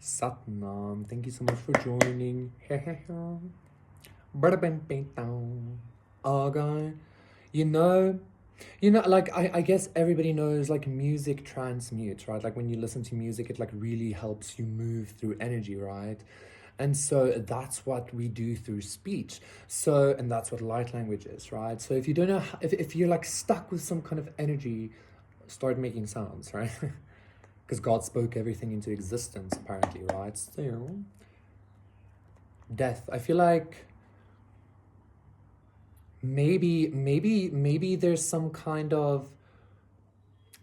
Satnam, thank you so much for joining. Okay. You know, like I guess everybody knows like music transmutes, right? Like when you listen to music, it like really helps you move through energy, right? And so that's what we do through speech. So, and that's what light language is, right? So if you don't know, if you're like stuck with some kind of energy, start making sounds, right? Because God spoke everything into existence, apparently, right? So, death. I feel like maybe there's some kind of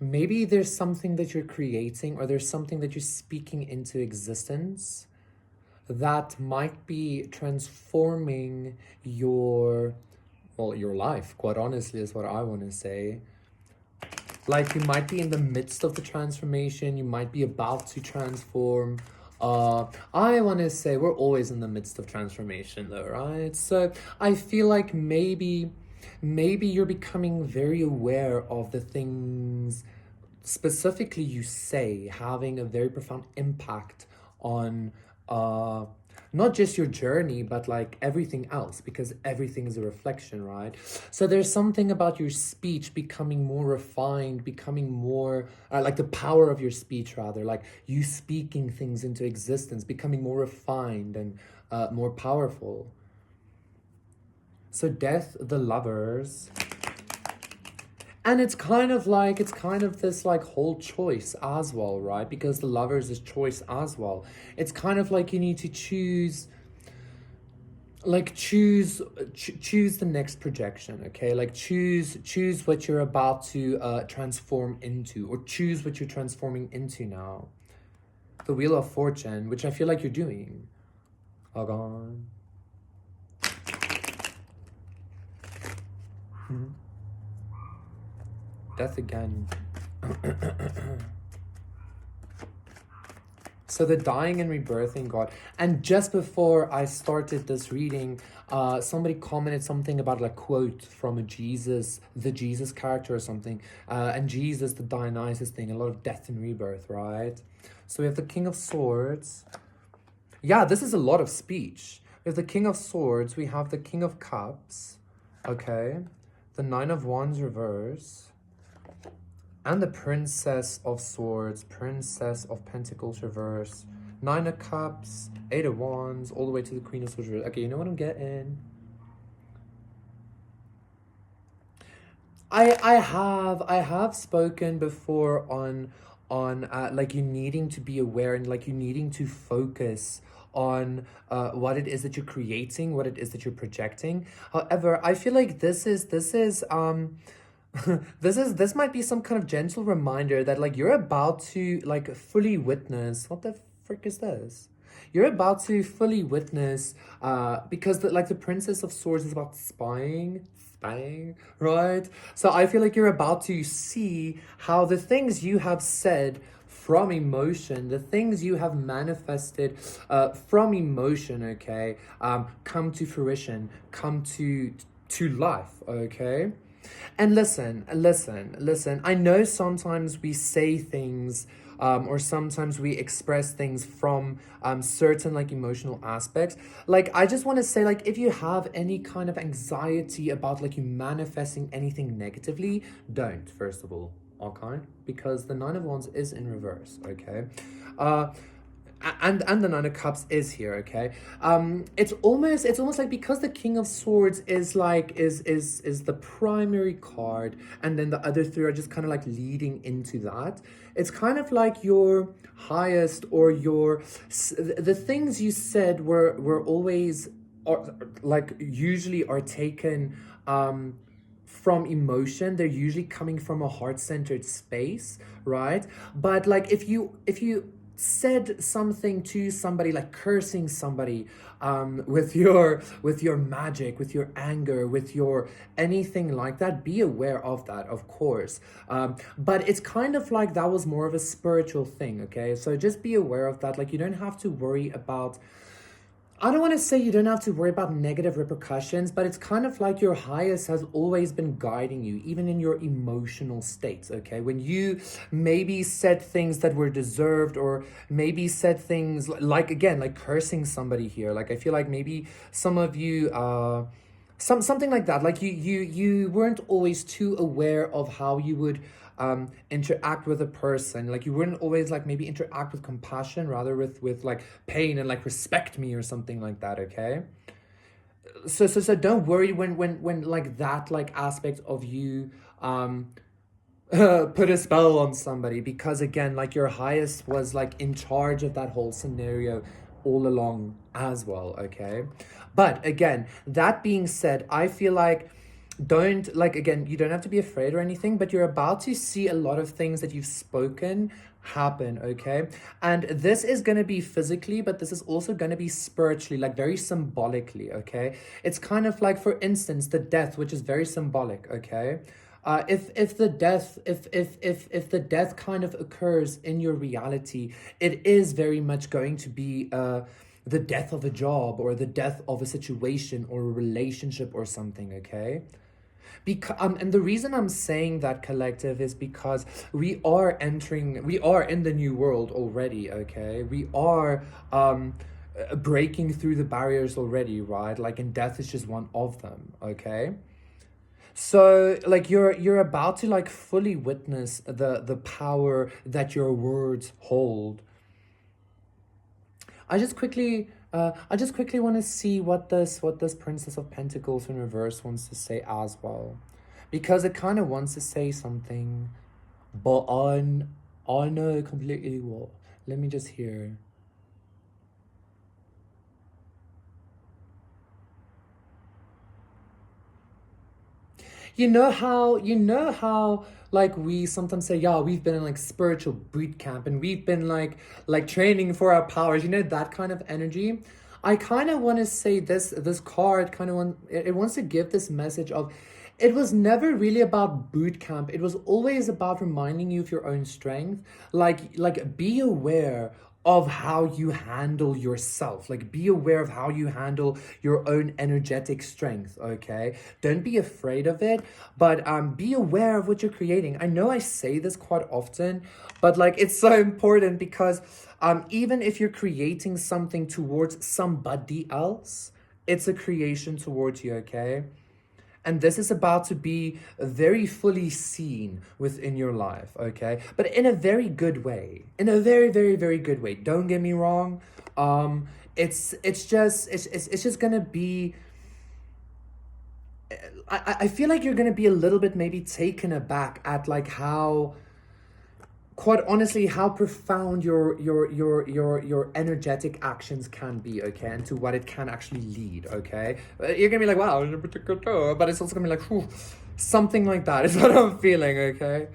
maybe there's something that you're creating or there's something that you're speaking into existence that might be transforming your life, quite honestly, is what I want to say. Like you might be in the midst of the transformation, you might be about to transform. I want to say we're always in the midst of transformation though, right? So I feel like maybe you're becoming very aware of the things specifically you say having a very profound impact on uh not just your journey but like everything else, because everything is a reflection, right? So there's something about your speech becoming more refined, becoming more like the power of your speech, rather, like you speaking things into existence, becoming more refined and more powerful. So death, the lovers. And it's kind of this like whole choice as well, right? Because the lovers is choice as well. It's kind of like you need to choose, like choose the next projection, okay? Like choose what you're about to transform into, or choose what you're transforming into now. The Wheel of Fortune, which I feel like you're doing. Agon. Death again. So the dying and rebirthing God. And just before I started this reading, somebody commented something about like quote from a Jesus, the Jesus character or something. And Jesus, the Dionysus thing, a lot of death and rebirth, right? So we have the King of Swords. Yeah, this is a lot of speech. We have the King of Swords. We have the King of Cups. Okay. The Nine of Wands reverse. And the Princess of Swords, Princess of Pentacles reverse, Nine of Cups, Eight of Wands, all the way to the Queen of Swords reverse. Okay, you know what I'm getting? I have spoken before on like you needing to be aware and like you needing to focus on what it is that you're creating, what it is that you're projecting. However, I feel like this is this might be some kind of gentle reminder that like you're about to like fully witness what the frick is this? You're about to fully witness because like the Princess of Swords is about spying, right? So I feel like you're about to see how the things you have said from emotion, the things you have manifested from emotion, okay, come to fruition, come to life, okay? And listen. I know sometimes we say things or sometimes we express things from certain like emotional aspects. Like, I just want to say, like, if you have any kind of anxiety about like you manifesting anything negatively, don't, first of all, okay? Because the Nine of Wands is in reverse, okay? Uh, and the Nine of Cups is here, okay? It's almost like because the King of Swords is like is the primary card, and then the other three are just kind of like leading into that. It's kind of like your highest or your the things you said were always, or like usually are taken from emotion. They're usually coming from a heart-centered space, right? But like if you said something to somebody, like cursing somebody with your magic, with your anger, with your anything like that, be aware of that, of course. But it's kind of like that was more of a spiritual thing, okay? So just be aware of that. Like, you don't have to worry about I don't want to say you don't have to worry about negative repercussions, but it's kind of like your highest has always been guiding you, even in your emotional states, okay? When you maybe said things that were deserved, or maybe said things like, again, like cursing somebody here. Like, I feel like maybe some of you, something like that. Like you weren't always too aware of how you would interact with a person. Like you wouldn't always like maybe interact with compassion, rather with like pain and like respect me or something like that. Okay. So don't worry when like that like aspect of you put a spell on somebody, because again, like your highest was like in charge of that whole scenario all along as well. Okay. But again, that being said, I feel like, don't like, again, you don't have to be afraid or anything, but you're about to see a lot of things that you've spoken happen. Okay. And this is going to be physically, but this is also going to be spiritually, like very symbolically. Okay. It's kind of like, for instance, the death, which is very symbolic. Okay. If the death, if the death kind of occurs in your reality, it is very much going to be the death of a job, or the death of a situation or a relationship or something. Okay. Because and the reason I'm saying that, collective, is because we are in the new world already. Okay. We are breaking through the barriers already, right? Like, and death is just one of them. Okay. So like you're about to like fully witness the power that your words hold. I just quickly want to see what this Princess of Pentacles in reverse wants to say as well, because it kind of wants to say something, but I know completely what. Let me just hear. You know how like we sometimes say, yeah, we've been in like spiritual boot camp, and we've been like training for our powers, that kind of energy. I kind of want to say this card kind of it wants to give this message of, it was never really about boot camp. It was always about reminding you of your own strength. Like be aware of how you handle yourself. Like be aware of how you handle your own energetic strength. Okay. Don't be afraid of it, but be aware of what you're creating. I know I say this quite often, but like it's so important, because even if you're creating something towards somebody else, it's a creation towards you. Okay. And this is about to be very fully seen within your life. Okay. But in a very good way, in a very, very, very good way. Don't get me wrong. It's just gonna be, I feel like you're gonna be a little bit maybe taken aback at like how, quite honestly, how profound your energetic actions can be. Okay. And to what it can actually lead. Okay. You're gonna be like, wow, but it's also gonna be like, whew, something like that is what I'm feeling. Okay.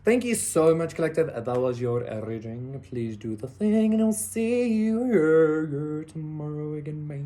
Thank you so much, collective. That was your reading. Please do the thing, and I'll see you here tomorrow again, bye.